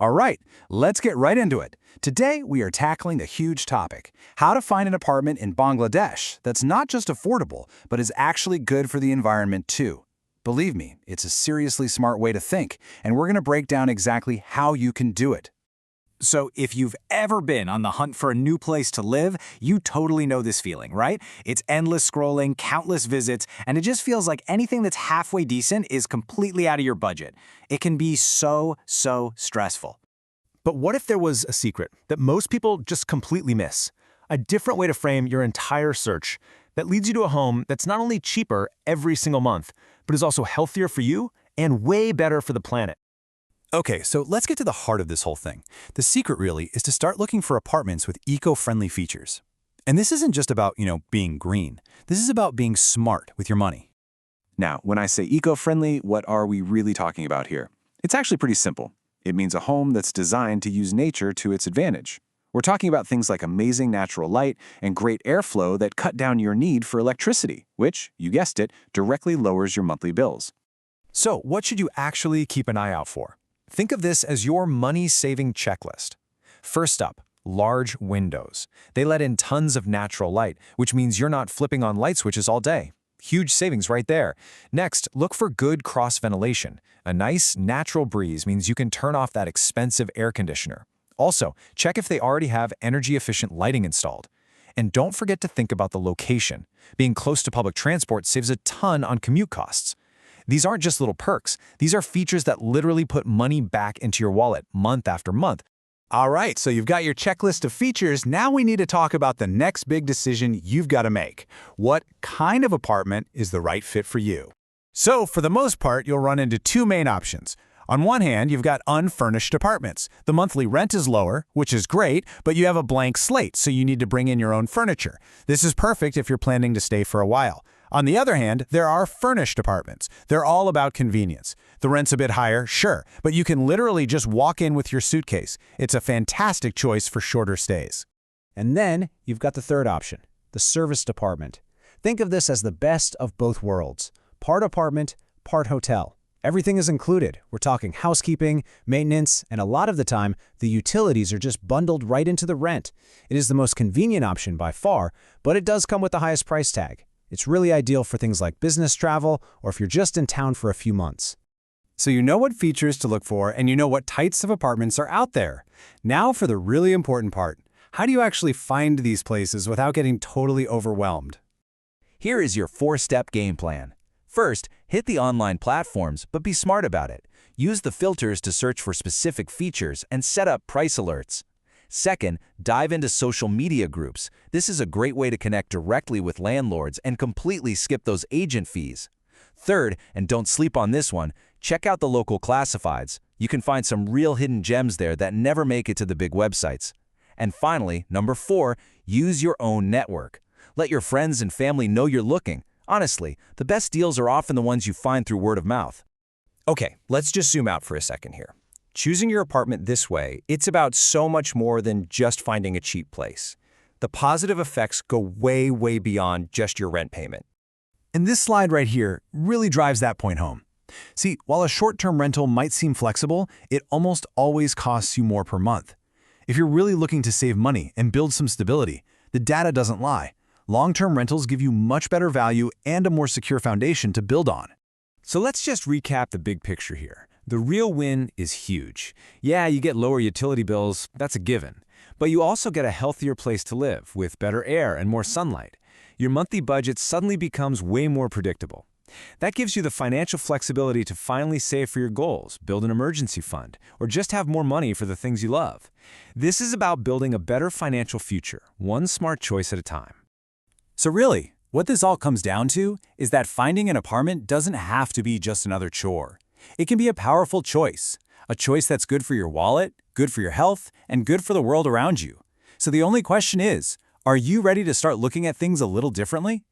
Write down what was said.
All right, let's get right into it. Today, we are tackling a huge topic: how to find an apartment in Bangladesh that's not just affordable, but is actually good for the environment too. Believe me, it's a seriously smart way to think, and we're going to break down exactly how you can do it. So if you've ever been on the hunt for a new place to live, you totally know this feeling, right? It's endless scrolling, countless visits, and it just feels like anything that's halfway decent is completely out of your budget. It can be so stressful. But what if there was a secret that most people just completely miss? A different way to frame your entire search that leads you to a home that's not only cheaper every single month, but is also healthier for you and way better for the planet. Okay, so let's get to the heart of this whole thing. The secret really is to start looking for apartments with eco-friendly features. And this isn't just about, being green. This is about being smart with your money. Now, when I say eco-friendly, what are we really talking about here? It's actually pretty simple. It means a home that's designed to use nature to its advantage. We're talking about things like amazing natural light and great airflow that cut down your need for electricity, which, you guessed it, directly lowers your monthly bills. So what should you actually keep an eye out for? Think of this as your money-saving checklist. First up, large windows. They let in tons of natural light, which means you're not flipping on light switches all day. Huge savings right there. Next, look for good cross-ventilation. A nice, natural breeze means you can turn off that expensive air conditioner. Also, check if they already have energy-efficient lighting installed. And don't forget to think about the location. Being close to public transport saves a ton on commute costs. These aren't just little perks. These are features that literally put money back into your wallet month after month. All right, so you've got your checklist of features. Now we need to talk about the next big decision you've got to make. What kind of apartment is the right fit for you? So, for the most part, you'll run into two main options. On one hand, you've got unfurnished apartments. The monthly rent is lower, which is great, but you have a blank slate, so you need to bring in your own furniture. This is perfect if you're planning to stay for a while. On the other hand, there are furnished apartments. They're all about convenience. The rent's a bit higher, sure, but you can literally just walk in with your suitcase. It's a fantastic choice for shorter stays. And then you've got the third option, the serviced apartment. Think of this as the best of both worlds. Part apartment, part hotel. Everything is included. We're talking housekeeping, maintenance, and a lot of the time, the utilities are just bundled right into the rent. It is the most convenient option by far, but it does come with the highest price tag. It's really ideal for things like business travel or if you're just in town for a few months. So you know what features to look for and you know what types of apartments are out there. Now for the really important part. How do you actually find these places without getting totally overwhelmed? Here is your 4-step game plan. First, hit the online platforms, but be smart about it. Use the filters to search for specific features and set up price alerts. Second, dive into social media groups. This is a great way to connect directly with landlords and completely skip those agent fees. Third, and don't sleep on this one, check out the local classifieds. You can find some real hidden gems there that never make it to the big websites. And finally, number 4, use your own network. Let your friends and family know you're looking. Honestly, the best deals are often the ones you find through word of mouth. Okay, let's just zoom out for a second here. Choosing your apartment this way, it's about so much more than just finding a cheap place. The positive effects go way beyond just your rent payment. And this slide right here really drives that point home. See, while a short-term rental might seem flexible, it almost always costs you more per month. If you're really looking to save money and build some stability, the data doesn't lie. Long-term rentals give you much better value and a more secure foundation to build on. So let's just recap the big picture here. The real win is huge. Yeah, you get lower utility bills, that's a given. But you also get a healthier place to live with better air and more sunlight. Your monthly budget suddenly becomes way more predictable. That gives you the financial flexibility to finally save for your goals, build an emergency fund, or just have more money for the things you love. This is about building a better financial future, one smart choice at a time. So really, what this all comes down to is that finding an apartment doesn't have to be just another chore. It can be a powerful choice, a choice that's good for your wallet, good for your health, and good for the world around you. So the only question is, are you ready to start looking at things a little differently?